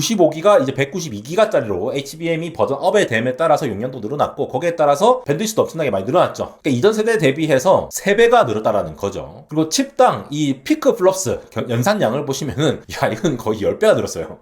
95기가 이제 192기가짜리로 HBM이 버전 업에 됨에 따라서 용량도 늘어났고 거기에 따라서 밴드위스도 엄청나게 많이 늘어났죠. 그러니까 이전 세대 대비해서 3배가 늘었다라는 거죠. 그리고 칩당 이 피크 플롭스 연산량을 보시면은 야 이건 거의 10배가 늘었어요.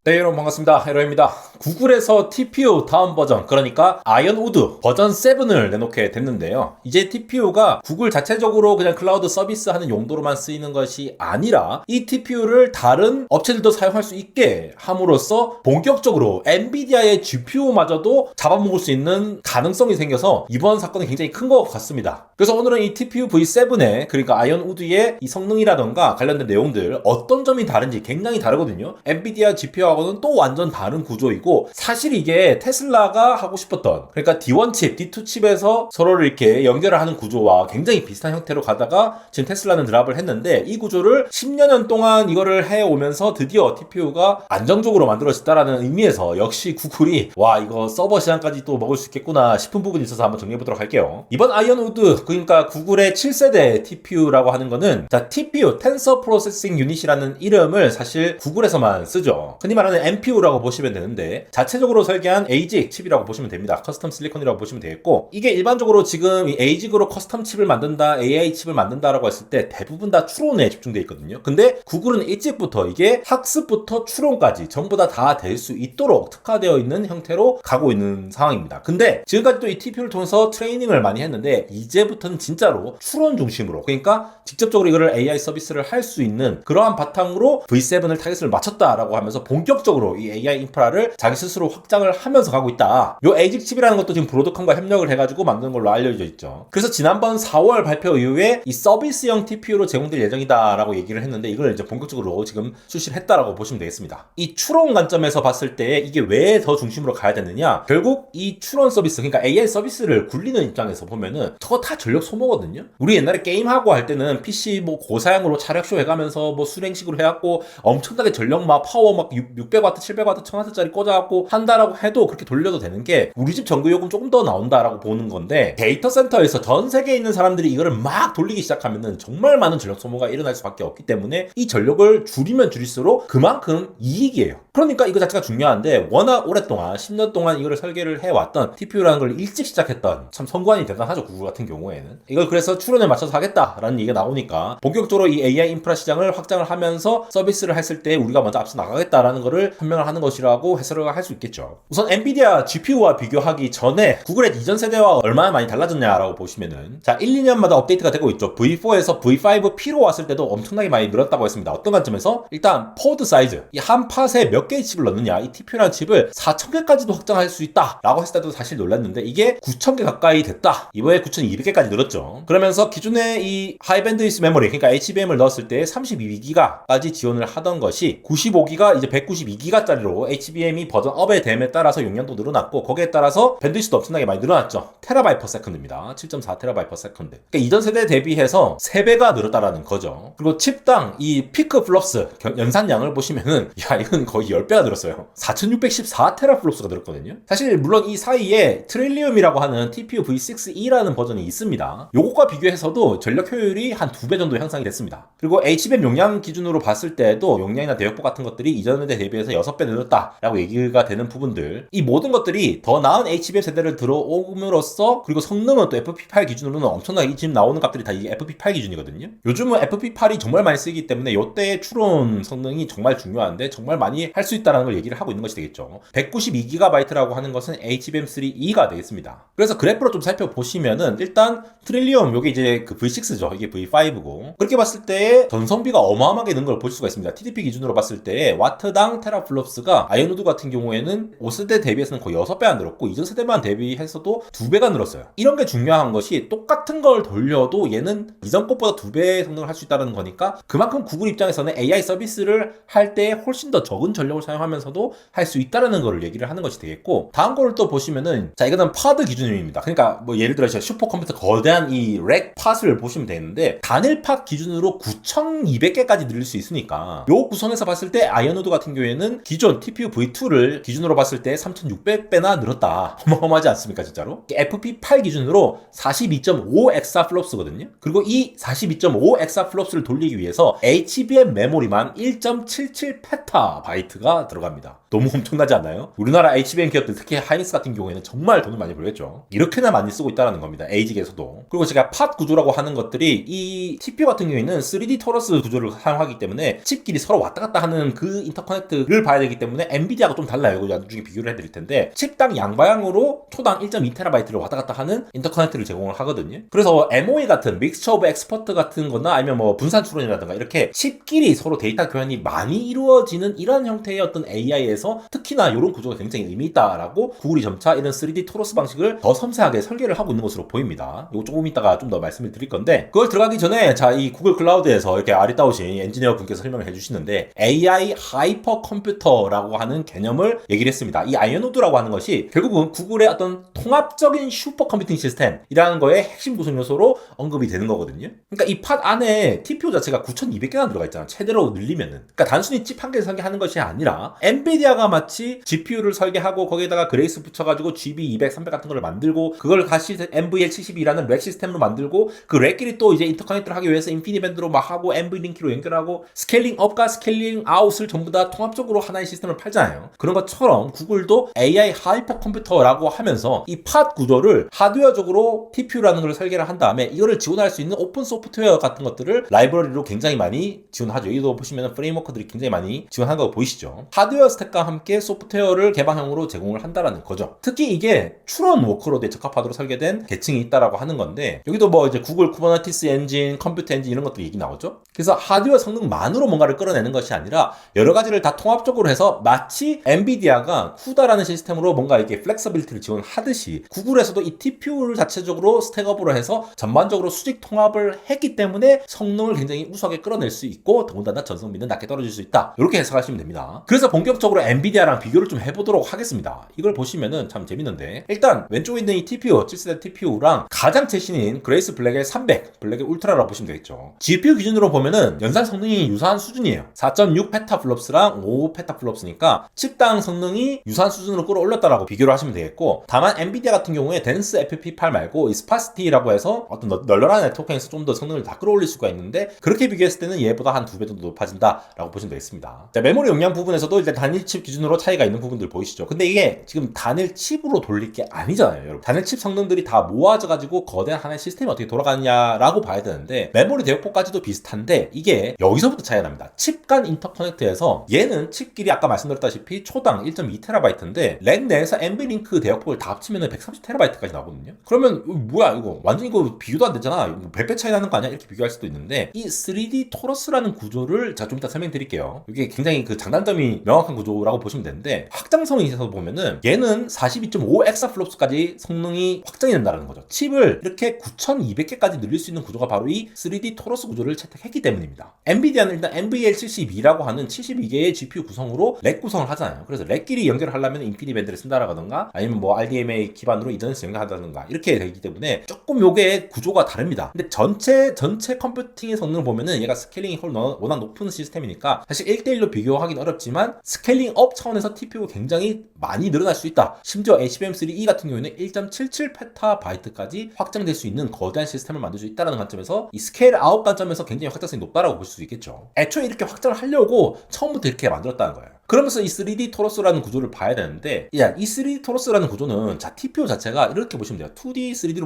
네, 여러분 반갑습니다. 에러입니다. 구글에서 TPU 다음 버전, 그러니까 아이언우드 버전 7을 내놓게 됐는데요. 이제 TPU가 구글 자체적으로 그냥 클라우드 서비스 하는 용도로만 쓰이는 것이 아니라 이 TPU를 다른 업체들도 사용할 수 있게 함으로써 본격적으로 엔비디아의 GPU마저도 잡아먹을 수 있는 가능성이 생겨서 이번 사건이 굉장히 큰 것 같습니다. 그래서 오늘은 이 TPU V7의 그러니까 아이언우드의 이 성능이라던가 관련된 내용들 어떤 점이 다른지 굉장히 다르거든요. 엔비디아 GPU 하고는 또 완전 다른 구조이고 사실 이게 테슬라가 하고 싶었던 그러니까 D1 칩, D2 칩에서 서로를 이렇게 연결을 하는 구조와 굉장히 비슷한 형태로 가다가 지금 테슬라는 드랍을 했는데 이 구조를 10년 동안 이거를 해오면서 드디어 TPU가 안정적으로 만들어졌다라는 의미에서 역시 구글이 와 이거 서버 시장까지 또 먹을 수 있겠구나 싶은 부분이 있어서 한번 정리해보도록 할게요. 이번 아이언우드 그러니까 구글의 7세대 TPU라고 하는 거는 자 TPU, 텐서 프로세싱 유닛이라는 이름을 사실 구글에서만 쓰죠. 흔히 말하는 NPU라고 보시면 되는데 자체적으로 설계한 ASIC 칩이라고 보시면 됩니다. 커스텀 실리콘이라고 보시면 되겠고 이게 일반적으로 지금 이 ASIC으로 커스텀 칩을 만든다, AI 칩을 만든다라고 했을 때 대부분 다 추론에 집중되어 있거든요. 근데 구글은 일찍부터 이게 학습부터 추론까지 전부 다 될 수 있도록 특화되어 있는 형태로 가고 있는 상황입니다. 근데 지금까지도 이 TPU를 통해서 트레이닝을 많이 했는데 이제부터는 진짜로 추론 중심으로 그러니까 직접적으로 이거를 AI 서비스를 할 수 있는 그러한 바탕으로 V7을 타겟을 맞췄다라고 하면서 본격적으로 이 AI 인프라를 자기 스스로 확장을 하면서 가고 있다. 요 ASIC 칩이라는 것도 지금 브로드컴과 협력을 해가지고 만드는 걸로 알려져 있죠. 그래서 지난번 4월 발표 이후에 이 서비스형 TPU로 제공될 예정이다라고 얘기를 했는데 이걸 이제 본격적으로 지금 출시를 했다라고 보시면 되겠습니다. 이 추론 관점에서 봤을 때 이게 왜 더 중심으로 가야 되느냐? 결국 이 추론 서비스 그러니까 AI 서비스를 굴리는 입장에서 보면은 저거 다 전력 소모거든요. 우리 옛날에 게임하고 할 때는 PC 뭐 고사양으로 차력쇼 해가면서 뭐 수랭식으로 해갖고 엄청나게 전력 막 파워 막 600W, 700W, 1000W짜리 꽂아갖고 한다라고 해도 그렇게 돌려도 되는 게 우리 집 전기요금 조금 더 나온다라고 보는 건데 데이터 센터에서 전 세계에 있는 사람들이 이거를 막 돌리기 시작하면은 정말 많은 전력 소모가 일어날 수밖에 없기 때문에 이 전력을 줄이면 줄일수록 그만큼 이익이에요. 그러니까 이거 자체가 중요한데 워낙 오랫동안 10년 동안 이거를 설계를 해왔던 TPU라는 걸 일찍 시작했던 참 선구안이 대단하죠. 구글 같은 경우에는 이걸 그래서 추론에 맞춰서 하겠다라는 얘기가 나오니까 본격적으로 이 AI 인프라 시장을 확장을 하면서 서비스를 했을 때 우리가 먼저 앞서 나가겠다라는 거를 판명을 하는 것이라고 해석을 할 수 있겠죠. 우선 엔비디아 GPU와 비교하기 전에 구글의 이전 세대와 얼마나 많이 달라졌냐라고 보시면은 자 1, 2년마다 업데이트가 되고 있죠. V4에서 V5P로 왔을 때도 엄청나게 많이 늘었다고 했습니다. 어떤 관점에서? 일단 포드 사이즈 이 한 팟에 몇 개의 칩을 넣느냐 이 TPU라는 칩을 4000개까지도 확장할 수 있다 라고 했을 때도 사실 놀랐는데 이게 9000개 가까이 됐다. 이번에 9200개까지 늘었죠. 그러면서 기존에 이 하이밴드위스 메모리 그러니까 HBM을 넣었을 때 32기가까지 지원을 하던 것이 95기가 이제 192기가짜리로 HBM이 버전 업에 됨에 따라서 용량도 늘어났고 거기에 따라서 밴드위스도 엄청나게 많이 늘어났죠. 테라바이트 퍼 세컨드입니다. 7.4 테라바이트 퍼 세컨드. 그러니까 이전 세대 대비해서 3배가 늘었다라는 거죠. 그리고 칩당 이 피크 플롭스 연산량을 보시면은 야 이건 거의 10배가 늘었어요. 4614 테라플롭스가 늘었거든요. 사실 물론 이 사이에 트릴리움이라고 하는 TPU V6E라는 버전이 있습니다. 요것과 비교해서도 전력 효율이 한 2배 정도 향상이 됐습니다. 그리고 HBM 용량 기준으로 봤을 때도 용량이나 대역폭 같은 것들이 이전 세대 대비해서 6배 늘었다라고 얘기가 되는 부분들 이 모든 것들이 더 나은 HBM 세대를 들어옴으로써 그리고 성능은 또 FP8 기준으로는 엄청나게 지금 나오는 값들이 다 이 FP8 기준이거든요. 요즘은 FP8이 정말 많이 쓰이기 때문에 이때의 추론 성능이 정말 중요한데 정말 많이 할 수 있다는 걸 얘기를 하고 있는 것이 되겠죠. 192GB라고 하는 것은 HBM3E가 되겠습니다. 그래서 그래프로 좀 살펴보시면은 일단 트릴리움 요게 이제 그 V6죠. 이게 V5고 그렇게 봤을 때 전성비가 어마어마하게 는 걸 볼 수가 있습니다. TDP 기준으로 봤을 때 와트당 테라플롭스가 아이언우드 같은 경우에는 5세대 대비해서는 거의 6배가 늘었고 이전 세대만 대비해서도 2배가 늘었어요. 이런 게 중요한 것이 똑같은 걸 돌려도 얘는 이전 것보다 2배의 성능을 할 수 있다는 거니까 그만큼 구글 입장에서는 AI 서비스를 할 때 훨씬 더 적은 전력을 사용하면서도 할 수 있다는 거를 얘기를 하는 것이 되겠고 다음 거를 또 보시면은 자 이거는 파드 기준입니다. 그러니까 뭐 예를 들어 슈퍼컴퓨터 거대한 이 렉 팟을 보시면 되는데 단일 팟 기준으로 9200개까지 늘릴 수 있으니까 요 구성에서 봤을 때 아이언우드 같은 경우에는 기존 TPU V2를 기준으로 봤을 때 3600배나 늘었다. 어마어마하지 않습니까 진짜로? FP8 기준으로 42.5 엑사플롭스거든요. 그리고 이 42.5 엑사플롭스를 돌리기 위해서 HBM 메모리만 1.77 페타바이트가 들어갑니다. 너무 엄청나지 않나요? 우리나라 HBM 기업들 특히 하이닉스 같은 경우에는 정말 돈을 많이 벌겠죠. 이렇게나 많이 쓰고 있다는 겁니다. 에이직에서도. 그리고 제가 팟 구조라고 하는 것들이 이 TPU 같은 경우에는 3D 토러스 구조를 사용하기 때문에 칩끼리 서로 왔다 갔다 하는 그 인터커넥트를 봐야 되기 때문에 엔비디아가 좀 달라요. 이거 나중에 비교를 해드릴 텐데 칩당 양방향으로 초당 1.2TB를 왔다 갔다 하는 인터커넥트를 제공을 하거든요. 그래서 MOE 같은 믹스처 오브 엑스퍼트 같은 거나 아니면 뭐 분산 추론이라든가 이렇게 칩끼리 서로 데이터 교환이 많이 이루어지는 이런 형태의 어떤 AI에서 특히나 이런 구조가 굉장히 의미 있다라고 구글이 점차 이런 3D 토러스 방식을 더 섬세하게 설계를 하고 있는 것으로 보입니다. 이거 조금 이따가 좀 더 말씀을 드릴 건데 그걸 들어가기 전에 자, 이 구글 클라우드에서 이렇게 아리따우신 엔지니어 분께서 설명을 해주시는데 AI 하이퍼 컴퓨터라고 하는 개념을 얘기를 했습니다. 이 아이언우드라고 하는 것이 결국은 구글의 어떤 통합적인 슈퍼 컴퓨팅 시스템이라는 거의 핵심 구성 요소로 언급이 되는 거거든요. 그러니까 이 팟 안에 TPU 자체가 9200개나 들어가 있잖아. 최대로 늘리면은. 그러니까 단순히 칩 한 개 설계하는 것이 아니라 엔비디아가 마치 GPU를 설계하고 거기에다가 그레이스 붙여가지고 GB 200, 300 같은 걸 만들고 그걸 다시 NVL72라는 렉 시스템으로 만들고 그 렉끼리 또 이제 인터커넥트를 하기 위해서 인피니밴드로 막 하고 NV링키로 연결하고 스케일링 업과 스케일링 아웃을 전부 다 통합적으로 하나의 시스템을 팔잖아요. 그런 것처럼 구글도 AI 하이퍼 컴퓨터라고 하면서 이 팟 구조를 하드웨어적으로 TPU라는 걸 설계를 한 다음에 이거를 지원할 수 있는 오픈 소프트웨어 같은 것들을 라이브러리로 굉장히 많이 지원하죠. 여기도 보시면 프레임워크들이 굉장히 많이 지원한 거 보이시죠. 하드웨어 스택과 함께 소프트웨어를 개방형으로 제공을 한다라는 거죠. 특히 이게 추론 워크로드에 적합하도록 설계된 계층이 있다라고 하는 건데 여기도 뭐 이제 구글 쿠버네티스 엔진, 컴퓨터 엔진 이런 것들이 얘기 나오죠. 그래서 하드웨어 성능만으로 뭔가를 끌어내는 것이 아니라 여러 가지를 다 통합적으로 해서 마치 엔비디아가 쿠다라는 시스템으로 뭔가 이렇게 플렉서빌리티를 지원하듯이 구글에서도 이 TPU를 자체적으로 스택업으로 해서 전반적으로 수직 통합을 했기 때문에 성능을 굉장히 우수하게 끌어낼 수 있고 더군다나 전성비는 낮게 떨어질 수 있다. 이렇게 해석하시면 됩니다. 그래서 본격적으로 엔비디아랑 비교를 좀 해보도록 하겠습니다. 이걸 보시면은 참 재밌는데 일단 왼쪽에 있는 이 TPU, 7세대 TPU랑 가장 최신인 그레이스 블랙의 300, 블랙의 울트라라고 보시면 되겠죠. GPU 기준으로 보면은 연산 성능이 유사한 수준이에요. 4.6 페타플롭스랑 5 페타플롭스니까 칩당 성능이 유사한 수준으로 끌어올렸다라고 비교를 하시면 되겠고 다만 엔비디아 같은 경우에 덴스 FP8 말고 이 스파시티라고 해서 어떤 널널한 네트워크에서 좀 더 성능을 다 끌어올릴 수가 있는데 그렇게 비교했을 때는 얘보다 한 2배 정도 높아진다라고 보시면 되겠습니다. 자, 메모리 용량 부분에서도 일단 단일 칩 기준으로 차이가 있는 부분들 보이시죠? 근데 이게 지금 단일 칩으로 돌릴 게 아니잖아요, 여러분. 단일 칩 성능들이 다 모아져가지고 거대한 하나의 시스템이 어떻게 돌아가느냐라고 봐야 되는데 메모리 대역폭까지도 비슷한데 이게 여기서부터 차이가 납니다. 칩 간 인터커넥트에서 얘는 칩끼리 아까 말씀드렸다시피 초당 1.2TB인데 렉 내에서 NV링크 대역폭을 다 합치면 130TB까지 나오거든요. 그러면 뭐야 이거 완전 이거 비교도 안 되잖아. 100배 차이 나는 거 아니야? 이렇게 비교할 수도 있는데 이 3D 토러스라는 구조를 제가 좀 이따 설명드릴게요. 이게 굉장히 그 장단점이 명확한 구조라고 보시면 되는데 확장성에 있어서 보면은 얘는 42.5 엑사플롭스까지 성능이 확장이 된다는 거죠. 칩을 이렇게 9200개까지 늘릴 수 있는 구조가 바로 이 3D 토러스 구조를 채택했기 때문입니다. 엔비디아는 일단 NVL72라고 하는 72개의 GPU 구성으로 렉 구성을 하잖아요. 그래서 렉끼리 연결을 하려면 인피니밴드를 쓴다라던가 아니면 뭐 RDMA 기반으로 이더넷을 연결한다던가 이렇게 되기 때문에 조금 요게 구조가 다릅니다. 근데 전체 컴퓨팅의 성능을 보면은 얘가 스케일링이 워낙 높은 시스템이니까 사실 1대1로 비교하기는 어렵지만 스케일링 업 차원에서 TPU가 굉장히 많이 늘어날 수 있다. 심지어 HBM3E 같은 경우에는 1.77 페타바이트까지 확장될 수 있는 거대한 시스템을 만들 수 있다는 관점에서 이 스케일 아웃 관점에서 굉장히 확장성이 높다라고 볼 수 있겠죠. 애초에 이렇게 확장을 하려고 처음부터 이렇게 만들었다는 거예요. 그러면서 이 3D 토러스라는 구조를 봐야 되는데 이 3D 토러스라는 구조는 자 TPU 자체가 이렇게 보시면 돼요. 2D, 3D로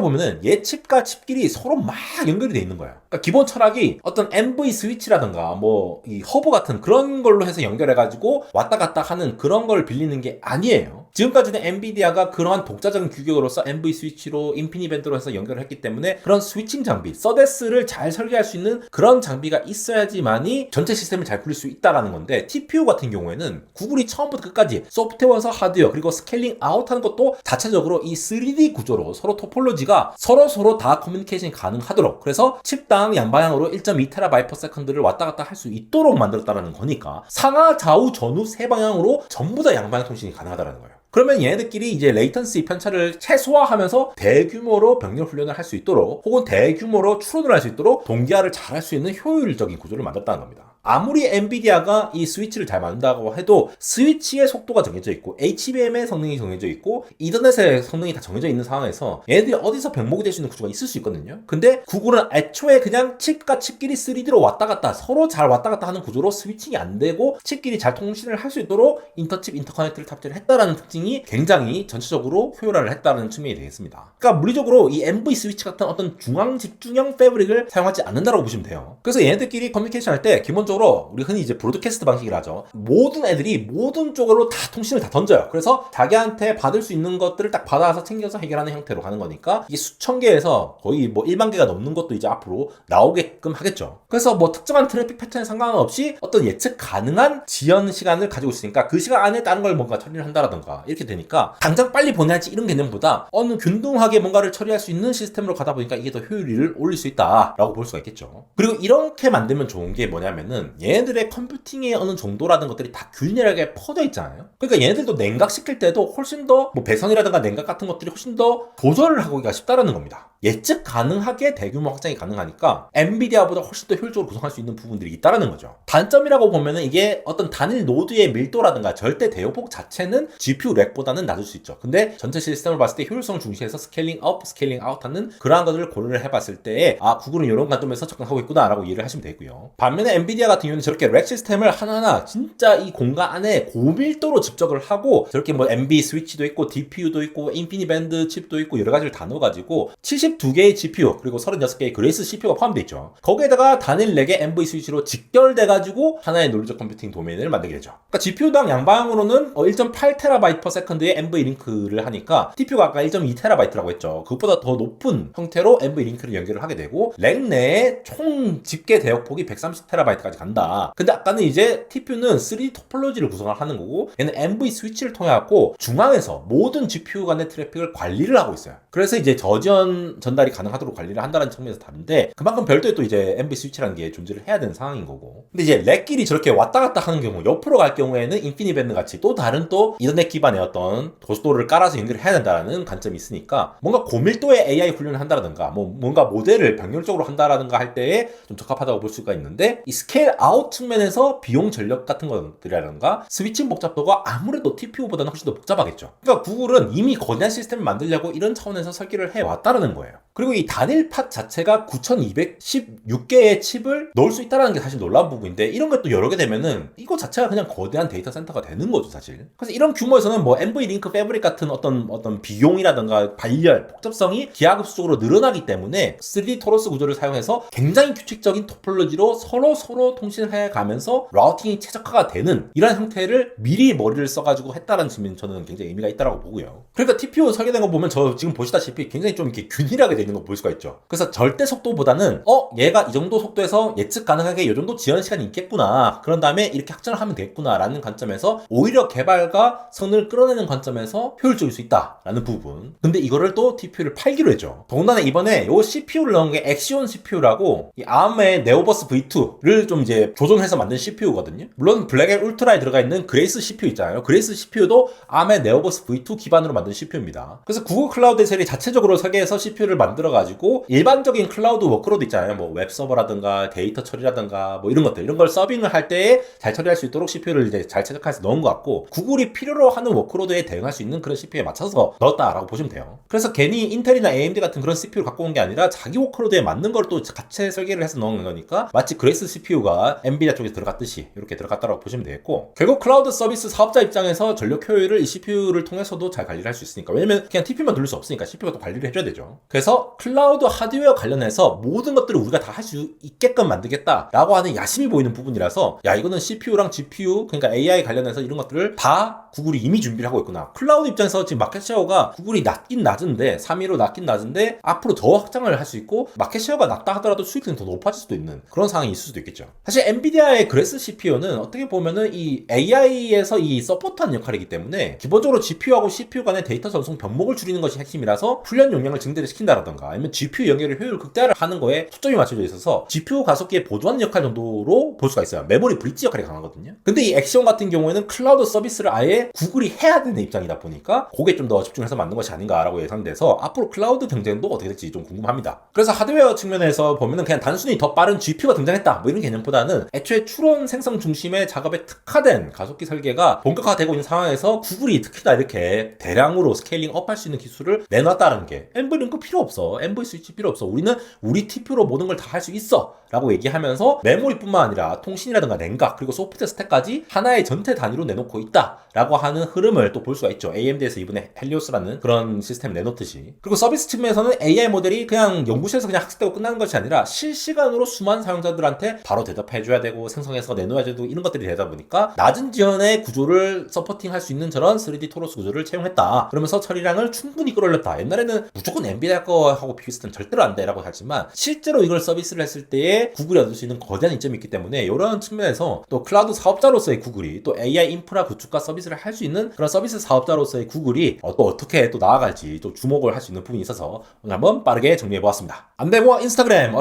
보면은 얘 칩과 칩끼리 서로 막 연결이 돼 있는 거예요. 그러니까 기본 철학이 어떤 MV 스위치라든가 뭐 이 허브 같은 그런 걸로 해서 연결해가지고 왔다 갔다 하는 그런 걸 빌리는 게 아니에요. 지금까지는 엔비디아가 그러한 독자적인 규격으로서 MV 스위치로 인피니밴드로 해서 연결을 했기 때문에 그런 스위칭 장비, 서데스를 잘 설계할 수 있는 그런 장비가 있어야지만이 전체 시스템을 잘 굴릴 수 있다라는 건데 TPU 같은 경우에는 구글이 처음부터 끝까지 소프트웨어에서 하드웨어 그리고 스케일링 아웃하는 것도 자체적으로 이 3D 구조로 서로 토폴로지가 서로 다 커뮤니케이션이 가능하도록, 그래서 칩당 양방향으로 1.2TB/s를 왔다 갔다 할 수 있도록 만들었다는 거니까 상하 좌우 전후 세 방향으로 전부 다 양방향 통신이 가능하다는 거예요. 그러면 얘네들끼리 이제 레이턴시 편차를 최소화하면서 대규모로 병력 훈련을 할 수 있도록 혹은 대규모로 추론을 할 수 있도록 동기화를 잘 할 수 있는 효율적인 구조를 만들었다는 겁니다. 아무리 엔비디아가 이 스위치를 잘 만든다고 해도 스위치의 속도가 정해져 있고 HBM의 성능이 정해져 있고 이더넷의 성능이 다 정해져 있는 상황에서 얘네들이 어디서 병목이 될 수 있는 구조가 있을 수 있거든요. 근데 구글은 애초에 그냥 칩과 칩끼리 3D로 왔다 갔다 서로 잘 왔다 갔다 하는 구조로 스위칭이 안 되고 칩끼리 잘 통신을 할 수 있도록 인터칩 인터커넥트를 탑재를 했다라는 특징이 굉장히 전체적으로 효율화를 했다는 측면이 되겠습니다. 그러니까 물리적으로 이 MV 스위치 같은 어떤 중앙 집중형 패브릭을 사용하지 않는다고 보시면 돼요. 그래서 얘네들끼리 커뮤니케이션 할 때 기본적으로 우리 흔히 이제 브로드캐스트 방식이라 하죠. 모든 애들이 모든 쪽으로 다 통신을 다 던져요. 그래서 자기한테 받을 수 있는 것들을 딱 받아서 챙겨서 해결하는 형태로 가는 거니까 이게 수천 개에서 거의 뭐 1만 개가 넘는 것도 이제 앞으로 나오게끔 하겠죠. 그래서 뭐 특정한 트래픽 패턴에 상관없이 어떤 예측 가능한 지연 시간을 가지고 있으니까 그 시간 안에 다른 걸 뭔가 처리를 한다라던가 이렇게 되니까 당장 빨리 보내야지 이런 개념보다 어느 균등하게 뭔가를 처리할 수 있는 시스템으로 가다 보니까 이게 더 효율을 올릴 수 있다라고 볼 수가 있겠죠. 그리고 이렇게 만들면 좋은 게 뭐냐면은 얘네들의 컴퓨팅의 어느 정도라든 것들이 다 균일하게 퍼져 있잖아요. 그러니까 얘네들도 냉각시킬 때도 훨씬 더 뭐 배선이라든가 냉각 같은 것들이 훨씬 더 조절을 하기가 쉽다라는 겁니다. 예측 가능하게 대규모 확장이 가능하니까 엔비디아보다 훨씬 더 효율적으로 구성할 수 있는 부분들이 있다라는 거죠. 단점이라고 보면은 이게 어떤 단일 노드의 밀도라든가 절대 대역폭 자체는 GPU 렉보다는 낮을 수 있죠. 근데 전체 시스템을 봤을 때 효율성을 중시해서 스케일링 업, 스케일링 아웃 하는 그러한 것들을 고려를 해봤을 때 구글은 이런 관점에서 접근하고 있구나 라고 이해를 하시면 되고요. 반면에 엔비디아 같은 경우는 저렇게 렉 시스템을 하나하나 진짜 이 공간 안에 고밀도로 집적을 하고 저렇게 뭐 MB 스위치도 있고 DPU도 있고 인피니밴드 칩도 있고 여러 가지를 다 넣어가지고 72개의 GPU 그리고 36개의 그레이스 CPU가 포함되어 있죠. 거기에다가 단일 4개 MV 스위치로 직결돼가지고 하나의 논리적 컴퓨팅 도메인을 만들게 되죠. 그러니까 GPU당 양방향으로는 1.8TB/s의 MV 링크를 하니까 TPU가 아까 1.2TB라고 했죠. 그것보다 더 높은 형태로 MV 링크를 연결을 하게 되고 렉 내에 총 집계 대역폭이 130TB까지 간다. 근데 아까는 이제 TPU는 3D 토폴로지를 구성을 하는 거고 얘는 MV 스위치를 통해 갖고 중앙에서 모든 GPU 간의 트래픽을 관리를 하고 있어요. 그래서 이제 저지연 전달이 가능하도록 관리를 한다는 측면에서 다른데 그만큼 별도의 또 이제 MV 스위치라는 게 존재를 해야 되는 상황인 거고. 근데 이제 렉끼리 저렇게 왔다 갔다 하는 경우 옆으로 갈 경우에는 인피니밴드 같이 또 다른 또 이더넷 기반의 어떤 고속도로를 깔아서 연결을 해야 된다는 관점이 있으니까 뭔가 고밀도의 AI 훈련을 한다라든가 뭔가 모델을 병렬적으로 한다라든가 할 때에 좀 적합하다고 볼 수가 있는데 이 스케일 아웃 측면에서 비용 전력 같은 것들이라든가 스위칭 복잡도가 아무래도 TPU보다는 훨씬 더 복잡하겠죠. 그러니까 구글은 이미 거대한 시스템을 만들려고 이런 차원에서 설계를 해왔다라는 거예요. 그리고 이 단일 팟 자체가 9216개의 칩을 넣을 수 있다는 게 사실 놀라운 부분인데 이런 게 또 여러 개 되면은 이거 자체가 그냥 거대한 데이터 센터가 되는 거죠 사실. 그래서 이런 규모에서는 뭐 MV 링크 패브릭 같은 어떤 비용이라든가 발열, 복잡성이 기하급수적으로 늘어나기 때문에 3D 토로스 구조를 사용해서 굉장히 규칙적인 토폴로지로 서로 통신을 해가면서 라우팅이 최적화가 되는 이런 형태를 미리 머리를 써가지고 했다는 측면이 저는 굉장히 의미가 있다고 보고요. 그러니까 TPU 설계된 거 보면 저 지금 보시다시피 굉장히 좀 이렇게 균일하게 되는 거 볼 수가 있죠. 그래서 절대 속도보다는 얘가 이 정도 속도에서 예측 가능하게 이 정도 지연 시간이 있겠구나. 그런 다음에 이렇게 확장을 하면 되겠구나 라는 관점에서 오히려 개발과 성능을 끌어내는 관점에서 효율적일 수 있다라는 부분. 근데 이거를 또 TPU를 팔기로 했죠. 더군다나 이번에 요 CPU를 넣은 게 엑시온 CPU라고 이 ARM의 네오버스 V2를 좀 이제 조정해서 만든 CPU거든요. 물론 블랙앤 울트라에 들어가 있는 그레이스 CPU 있잖아요. 그레이스 CPU도 ARM의 네오버스 V2 기반으로 만든 CPU입니다. 그래서 구글 클라우드 셀이 자체적으로 설계해서 CPU를 만들어가지고 일반적인 클라우드 워크로드 있잖아요. 뭐 웹서버라든가 데이터 처리라든가 뭐 이런 것들 이런 걸 서빙을 할 때에 잘 처리할 수 있도록 CPU를 이제 잘 최적화해서 넣은 것 같고 구글이 필요로 하는 워크로드에 대응할 수 있는 그런 CPU에 맞춰서 넣었다라고 보시면 돼요. 그래서 괜히 인텔이나 AMD 같은 그런 CPU를 갖고 온 게 아니라 자기 워크로드에 맞는 걸 또 같이 설계를 해서 넣은 거니까 마치 그레이스 CPU가 엔비디아 쪽에 들어갔듯이 이렇게 들어갔다라고 보시면 되겠고 결국 클라우드 서비스 사업자 입장에서 전력 효율을 이 CPU를 통해서도 잘 관리를 할 수 있으니까 왜냐면 그냥 TPU만 돌릴 수 없으니까 CPU가 또 관리를 해줘야 되죠. 그래서 그래서 클라우드 하드웨어 관련해서 모든 것들을 우리가 다 할 수 있게끔 만들겠다라고 하는 야심이 보이는 부분이라서 야 이거는 CPU랑 GPU 그러니까 AI 관련해서 이런 것들을 다 구글이 이미 준비를 하고 있구나. 클라우드 입장에서 지금 마켓 셰어가 구글이 낮긴 낮은데 3위로 낮긴 낮은데 앞으로 더 확장을 할 수 있고 마켓 셰어가 낮다 하더라도 수익성이 더 높아질 수도 있는 그런 상황이 있을 수도 있겠죠. 사실 엔비디아의 그래스 CPU는 어떻게 보면은 이 AI에서 이 서포트하는 역할이기 때문에 기본적으로 GPU하고 CPU 간의 데이터 전송 변목을 줄이는 것이 핵심이라서 훈련 용량을 증대를 시킨다라던가 아니면 GPU 연결의 효율을 극대화를 하는 거에 초점이 맞춰져 있어서 GPU 가속기에 보조하는 역할 정도로 볼 수가 있어요. 메모리 브릿지 역할이 강하거든요. 근데 이 액션 같은 경우에는 클라우드 서비스를 아예 구글이 해야 되는 입장이다 보니까 그게 좀 더 집중해서 만든 것이 아닌가라고 예상돼서 앞으로 클라우드 경쟁도 어떻게 될지 좀 궁금합니다. 그래서 하드웨어 측면에서 보면은 그냥 단순히 더 빠른 GPU가 등장했다 뭐 이런 개념보다는 애초에 추론 생성 중심의 작업에 특화된 가속기 설계가 본격화되고 있는 상황에서 구글이 특히나 이렇게 대량으로 스케일링 업 할 수 있는 기술을 내놨다는 게 엔브링크 필요 없어. 엔브 스위치 필요 없어. 우리는 우리 TPU로 모든 걸 다 할 수 있어. 라고 얘기하면서 메모리뿐만 아니라 통신이라든가 냉각 그리고 소프트 스택까지 하나의 전체 단위로 내놓고 있다 라고 하는 흐름을 또 볼 수가 있죠. AMD에서 이번에 헬리오스라는 그런 시스템을 내놓듯이. 그리고 서비스 측면에서는 AI 모델이 그냥 연구실에서 그냥 학습되고 끝나는 것이 아니라 실시간으로 수많은 사용자들한테 바로 대답해줘야 되고 생성해서 내놓아야 되고 이런 것들이 되다 보니까 낮은 지연의 구조를 서포팅할 수 있는 저런 3D 토로스 구조를 채용했다. 그러면서 처리량을 충분히 끌어올렸다. 옛날에는 무조건 엔비디아 거하고 비교했을 땐 절대로 안 돼라고 하지만 실제로 이걸 서비스를 했을 때에 구글이 얻을 수 있는 거대한 이점이 있기 때문에 이런 측면에서 또 클라우드 사업자로서의 구글이 또 AI 인프라 구축과 서비스를 할 수 있는 그런 서비스 사업자로서의 구글이 또 어떻게 또 나아갈지 또 주목을 할 수 있는 부분이 있어서 오늘 한번 빠르게 정리해보았습니다. 안되고 인스타그램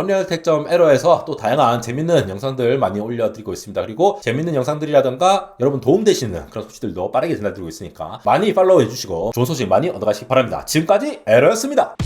unrealtech.ero에서 또 다양한 재밌는 영상들 많이 올려드리고 있습니다. 그리고 재밌는 영상들이라던가 여러분 도움되시는 그런 소식들도 빠르게 전달드리고 있으니까 많이 팔로우 해주시고 좋은 소식 많이 얻어가시기 바랍니다. 지금까지 에러였습니다.